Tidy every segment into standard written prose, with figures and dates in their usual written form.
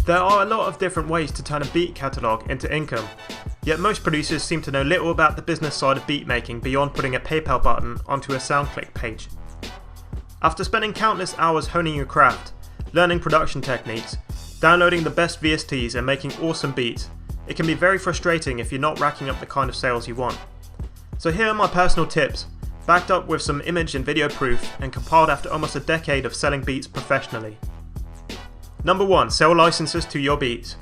There are a lot of different ways to turn a beat catalogue into income, yet most producers seem to know little about the business side of beat making beyond putting a PayPal button onto a SoundClick page. After spending countless hours honing your craft, learning production techniques, downloading the best VSTs and making awesome beats, it can be very frustrating if you're not racking up the kind of sales you want. So here are my personal tips, backed up with some image and video proof and compiled after almost a decade of selling beats professionally. Number 1. Sell licenses to your beats.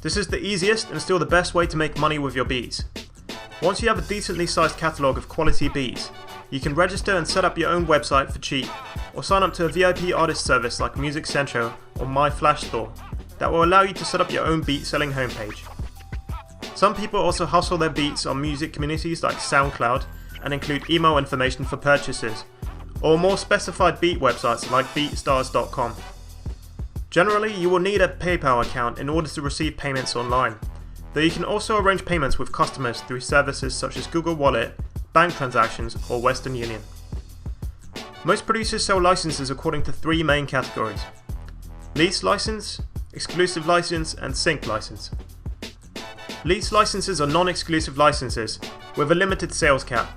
This is the easiest and still the best way to make money with your beats. Once you have a decently sized catalogue of quality beats, you can register and set up your own website for cheap, or sign up to a VIP artist service like Music Central or My Flash Store that will allow you to set up your own beat selling homepage. Some people also hustle their beats on music communities like SoundCloud and include email information for purchases, or more specified beat websites like beatstars.com. Generally, you will need a PayPal account in order to receive payments online, though you can also arrange payments with customers through services such as Google Wallet, bank transactions, or Western Union. Most producers sell licenses according to 3 main categories: lease license, exclusive license, and sync license. Lease licenses are non-exclusive licenses with a limited sales cap.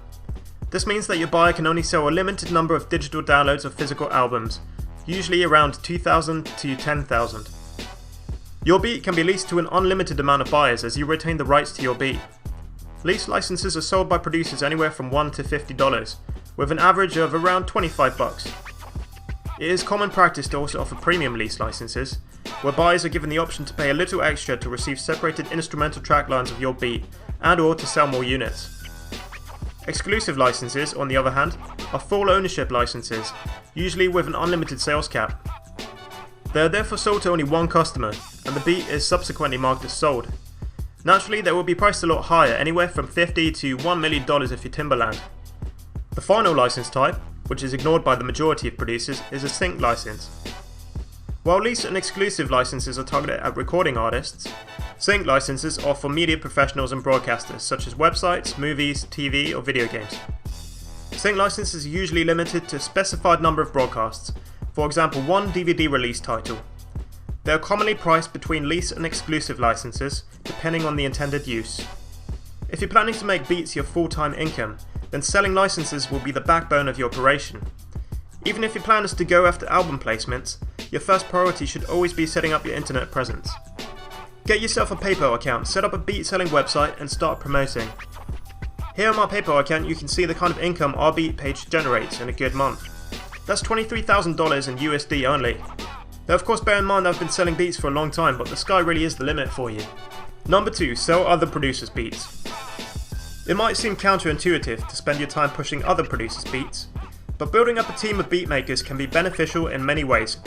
This means that your buyer can only sell a limited number of digital downloads of physical albums, usually around 2,000 to 10,000. Your beat can be leased to an unlimited amount of buyers as you retain the rights to your beat. Lease licenses are sold by producers anywhere from $1 to $50, with an average of around $25. It is common practice to also offer premium lease licenses, where buyers are given the option to pay a little extra to receive separated instrumental track lines of your beat and/or to sell more units. Exclusive licenses, on the other hand, are full ownership licenses, usually with an unlimited sales cap. They are therefore sold to only one customer, and the beat is subsequently marked as sold. Naturally, they will be priced a lot higher, anywhere from $50 to $1 million if you're Timbaland. The final license type, which is ignored by the majority of producers, is a sync license. While lease and exclusive licenses are targeted at recording artists, sync licenses are for media professionals and broadcasters such as websites, movies, TV, or video games. Sync licenses are usually limited to a specified number of broadcasts, for example 1 DVD release title. They are commonly priced between lease and exclusive licenses, depending on the intended use. If you're planning to make beats your full-time income, then selling licenses will be the backbone of your operation. Even if your plan is to go after album placements, your first priority should always be setting up your internet presence. Get yourself a PayPal account, set up a beat selling website, and start promoting. Here on my PayPal account you can see the kind of income our beat page generates in a good month. That's $23,000 in USD only. Now of course bear in mind I've been selling beats for a long time, but the sky really is the limit for you. Number 2. Sell other producers' beats. It might seem counterintuitive to spend your time pushing other producers' beats, but building up a team of beat makers can be beneficial in many ways.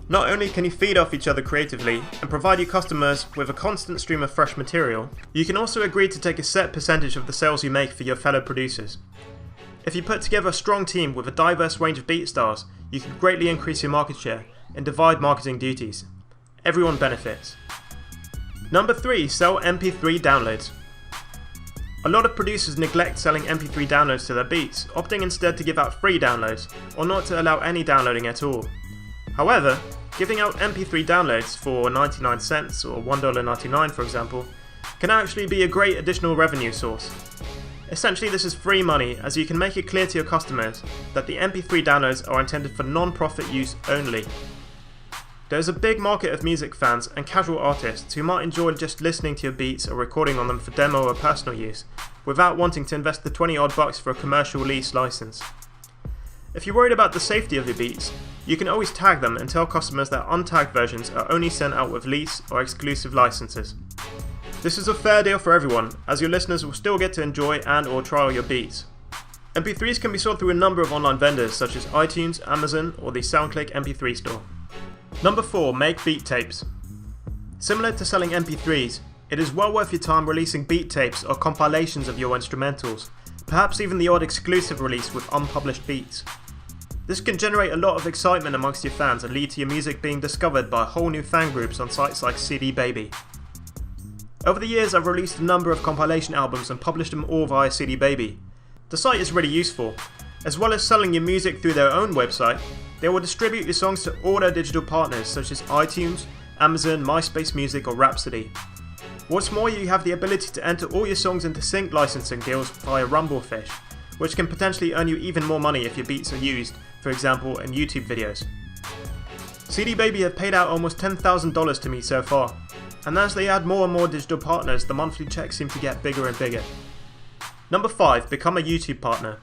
Not only can you feed off each other creatively and provide your customers with a constant stream of fresh material, you can also agree to take a set percentage of the sales you make for your fellow producers. If you put together a strong team with a diverse range of beat styles, you can greatly increase your market share and divide marketing duties. Everyone benefits. Number 3. Sell MP3 downloads. A lot of producers neglect selling MP3 downloads to their beats, opting instead to give out free downloads, or not to allow any downloading at all. However, giving out MP3 downloads for 99 cents or $1.99 for example, can actually be a great additional revenue source. Essentially this is free money, as you can make it clear to your customers that the MP3 downloads are intended for non-profit use only. There is a big market of music fans and casual artists who might enjoy just listening to your beats or recording on them for demo or personal use, without wanting to invest the 20 odd bucks for a commercial lease license. If you're worried about the safety of your beats, you can always tag them and tell customers that untagged versions are only sent out with lease or exclusive licenses. This is a fair deal for everyone, as your listeners will still get to enjoy and or trial your beats. MP3s can be sold through a number of online vendors such as iTunes, Amazon, or the SoundClick MP3 store. Number 4. Make beat tapes. Similar to selling MP3s, it is well worth your time releasing beat tapes or compilations of your instrumentals, perhaps even the odd exclusive release with unpublished beats. This can generate a lot of excitement amongst your fans and lead to your music being discovered by whole new fan groups on sites like CD Baby. Over the years I've released a number of compilation albums and published them all via CD Baby. The site is really useful. As well as selling your music through their own website, they will distribute your songs to all their digital partners such as iTunes, Amazon, MySpace Music or Rhapsody. What's more, you have the ability to enter all your songs into sync licensing deals via Rumblefish, which can potentially earn you even more money if your beats are used, for example in YouTube videos. CD Baby have paid out almost $10,000 to me so far, and as they add more and more digital partners, the monthly checks seem to get bigger and bigger. Number 5. Become a YouTube partner.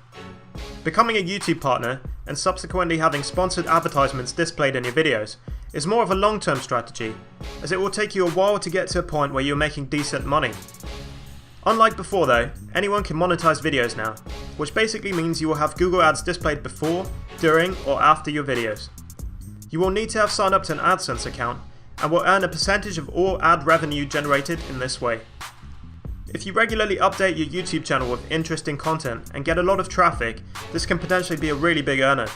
Becoming a YouTube partner, and subsequently having sponsored advertisements displayed in your videos, is more of a long-term strategy, as it will take you a while to get to a point where you're making decent money. Unlike before though, anyone can monetize videos now, which basically means you will have Google Ads displayed before, during, or after your videos. You will need to have signed up to an AdSense account, and will earn a percentage of all ad revenue generated in this way. If you regularly update your YouTube channel with interesting content and get a lot of traffic, this can potentially be a really big earner.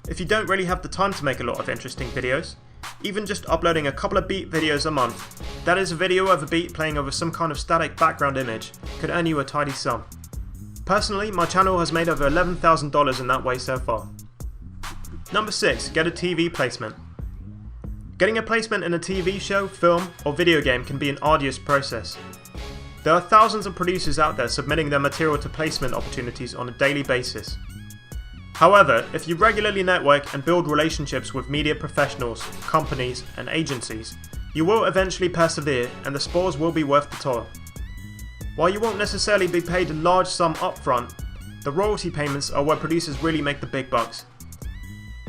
If you don't really have the time to make a lot of interesting videos, even just uploading a couple of beat videos a month, that is a video of a beat playing over some kind of static background image, could earn you a tidy sum. Personally, my channel has made over $11,000 in that way so far. Number 6. Get a TV placement. Getting a placement in a TV show, film, or video game can be an arduous process. There are thousands of producers out there submitting their material to placement opportunities on a daily basis. However, if you regularly network and build relationships with media professionals, companies, and agencies, you will eventually persevere and the spoils will be worth the toil. While you won't necessarily be paid a large sum upfront, the royalty payments are where producers really make the big bucks.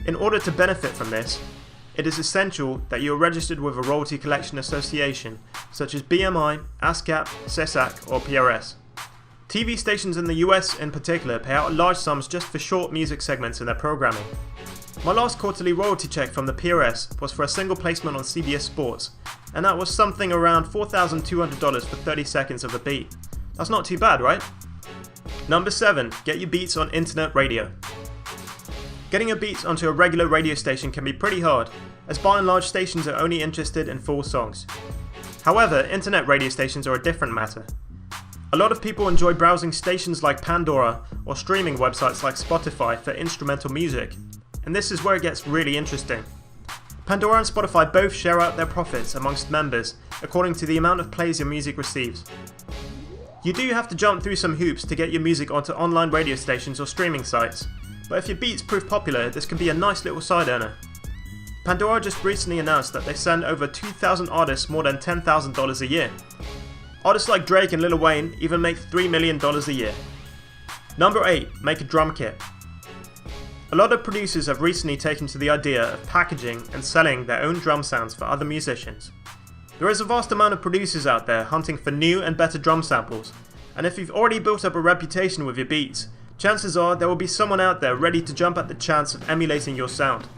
In order to benefit from this, it is essential that you are registered with a royalty collection association such as BMI, ASCAP, SESAC or PRS. TV stations in the US in particular pay out large sums just for short music segments in their programming. My last quarterly royalty check from the PRS was for a single placement on CBS Sports, and that was something around $4,200 for 30 seconds of a beat. That's not too bad, right? Number 7. Get your beats on internet radio. Getting your beats onto a regular radio station can be pretty hard, as by and large stations are only interested in full songs. However, internet radio stations are a different matter. A lot of people enjoy browsing stations like Pandora or streaming websites like Spotify for instrumental music, and this is where it gets really interesting. Pandora and Spotify both share out their profits amongst members according to the amount of plays your music receives. You do have to jump through some hoops to get your music onto online radio stations or streaming sites, but if your beats prove popular, this can be a nice little side earner. Pandora just recently announced that they send over 2,000 artists more than $10,000 a year. Artists like Drake and Lil Wayne even make $3 million a year. Number 8. Make a drum kit. A lot of producers have recently taken to the idea of packaging and selling their own drum sounds for other musicians. There is a vast amount of producers out there hunting for new and better drum samples, and if you've already built up a reputation with your beats, chances are there will be someone out there ready to jump at the chance of emulating your sound.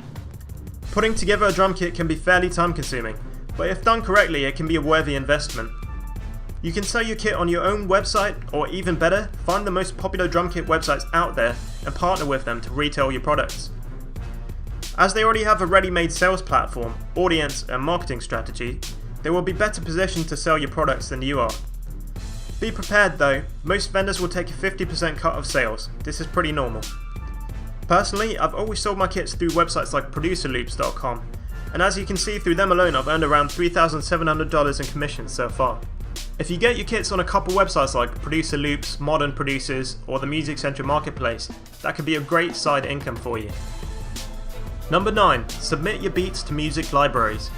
Putting together a drum kit can be fairly time consuming, but if done correctly it can be a worthy investment. You can sell your kit on your own website, or even better, find the most popular drum kit websites out there and partner with them to retail your products. As they already have a ready-made sales platform, audience and marketing strategy, they will be better positioned to sell your products than you are. Be prepared though, most vendors will take a 50% cut of sales. This is pretty normal. Personally, I've always sold my kits through websites like producerloops.com, and as you can see, through them alone I've earned around $3,700 in commissions so far. If you get your kits on a couple websites like Producer Loops, Modern Producers, or the Music Central Marketplace, that could be a great side income for you. Number 9. Submit your beats to music libraries.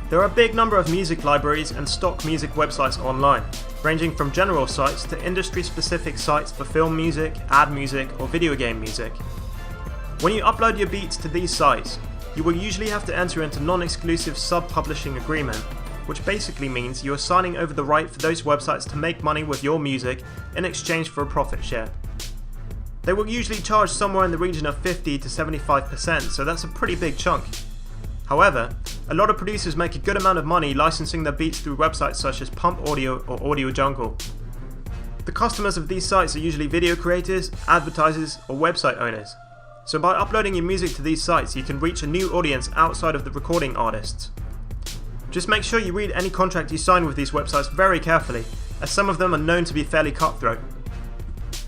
There are a big number of music libraries and stock music websites online, ranging from general sites to industry-specific sites for film music, ad music, or video game music. When you upload your beats to these sites, you will usually have to enter into non-exclusive sub-publishing agreement, which basically means you are signing over the right for those websites to make money with your music in exchange for a profit share. They will usually charge somewhere in the region of 50 to 75%, so that's a pretty big chunk. However, a lot of producers make a good amount of money licensing their beats through websites such as Pump Audio or Audio Jungle. The customers of these sites are usually video creators, advertisers, or website owners. So by uploading your music to these sites, you can reach a new audience outside of the recording artists. Just make sure you read any contract you sign with these websites very carefully, as some of them are known to be fairly cutthroat.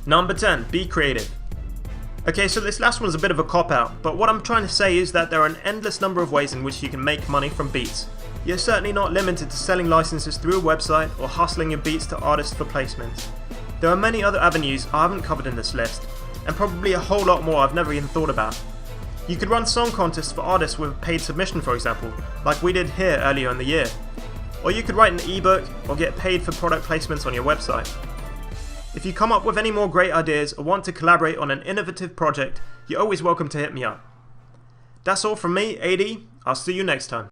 Number 10. Be creative. Okay, so this last one's a bit of a cop-out, but what I'm trying to say is that there are an endless number of ways in which you can make money from beats, You're certainly not limited to selling licenses through a website or hustling your beats to artists for placements. There are many other avenues I haven't covered in this list, and probably a whole lot more I've never even thought about. You could run song contests for artists with a paid submission, for example, like we did here earlier in the year. Or you could write an ebook or get paid for product placements on your website. If you come up with any more great ideas or want to collaborate on an innovative project, you're always welcome to hit me up. That's all from me, AD. I'll see you next time.